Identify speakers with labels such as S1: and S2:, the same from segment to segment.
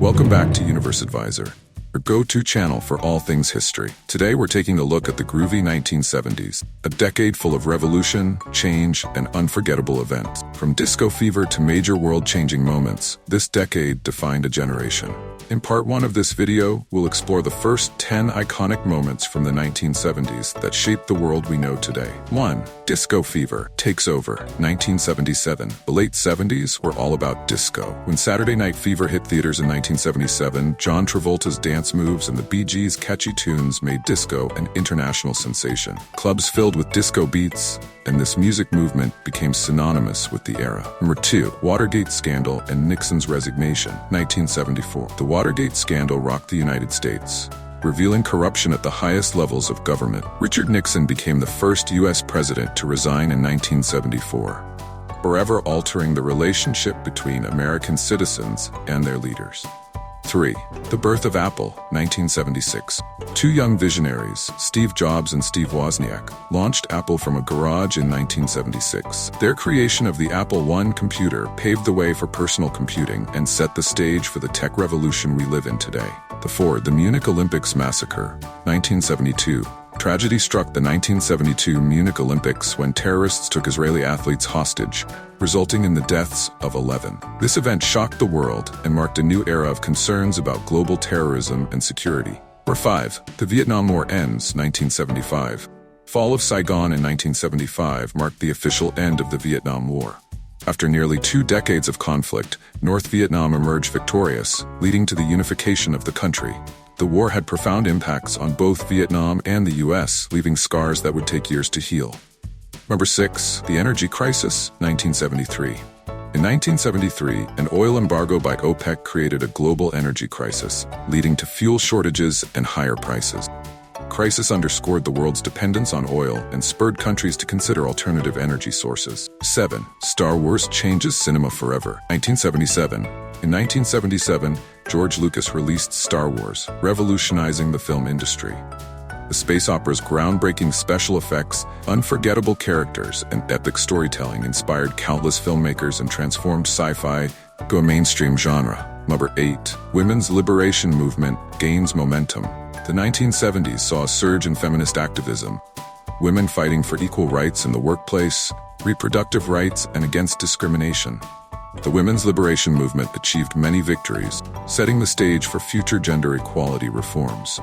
S1: Welcome back to Universe Advisor, your go-to channel for all things history. Today we're taking a look at the groovy 1970s, a decade full of revolution, change, and unforgettable events. From disco fever to major world-changing moments, this decade defined a generation. In part 1 of this video, we'll explore the first 10 iconic moments from the 1970s that shaped the world we know today. 1. Disco fever takes over. 1977. The late 70s were all about disco. When Saturday Night Fever hit theaters in 1977, John Travolta's dance moves and the Bee Gees' catchy tunes made disco an international sensation. Clubs filled with disco beats, and this music movement became synonymous with the era. Number 2. Watergate Scandal and Nixon's Resignation. 1974. The Watergate Scandal rocked the United States, revealing corruption at the highest levels of government. Richard Nixon became the first U.S. president to resign in 1974, forever altering the relationship between American citizens and their leaders. 3. The birth of Apple, 1976. Two young visionaries, Steve Jobs and Steve Wozniak, launched Apple from a garage in 1976. Their creation of the Apple I computer paved the way for personal computing and set the stage for the tech revolution we live in today. 4. The Munich Olympics Massacre, 1972. Tragedy struck the 1972 Munich Olympics when terrorists took Israeli athletes hostage, resulting in the deaths of 11. This event shocked the world and marked a new era of concerns about global terrorism and security. 5. The Vietnam War ends, 1975. Fall of Saigon in 1975 marked the official end of the Vietnam War. After nearly 2 decades of conflict, North Vietnam emerged victorious, leading to the unification of the country. The war had profound impacts on both Vietnam and the U.S., leaving scars that would take years to heal. 6. The Energy Crisis, 1973. In 1973, an oil embargo by OPEC created a global energy crisis, leading to fuel shortages and higher prices. The crisis underscored the world's dependence on oil and spurred countries to consider alternative energy sources. 7. Star Wars changes cinema forever, 1977. In 1977, George Lucas released Star Wars, revolutionizing the film industry. The space opera's groundbreaking special effects, unforgettable characters, and epic storytelling inspired countless filmmakers and transformed sci-fi to a mainstream genre. 8. Women's liberation movement gains momentum. The 1970s saw a surge in feminist activism, women fighting for equal rights in the workplace, reproductive rights, and against discrimination. The women's liberation movement achieved many victories, setting the stage for future gender equality reforms.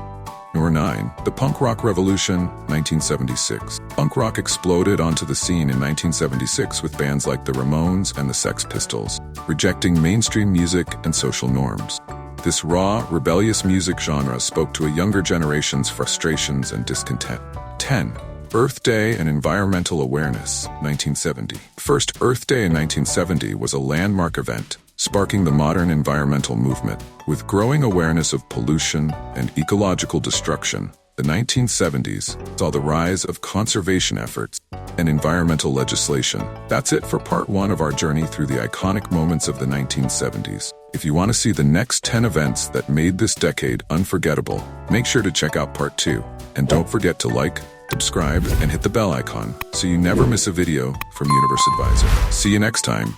S1: 9. The punk rock revolution, 1976. Punk rock exploded onto the scene in 1976 with bands like the Ramones and the Sex Pistols, rejecting mainstream music and social norms. This raw, rebellious music genre spoke to a younger generation's frustrations and discontent. 10. Earth Day and Environmental Awareness, 1970. First Earth Day in 1970 was a landmark event, sparking the modern environmental movement. With growing awareness of pollution and ecological destruction, the 1970s saw the rise of conservation efforts and environmental legislation. That's it for part 1 of our journey through the iconic moments of the 1970s. If you want to see the next 10 events that made this decade unforgettable, make sure to check out part 2. And don't forget to like, subscribe, and hit the bell icon so you never miss a video from Universe Advisor. See you next time.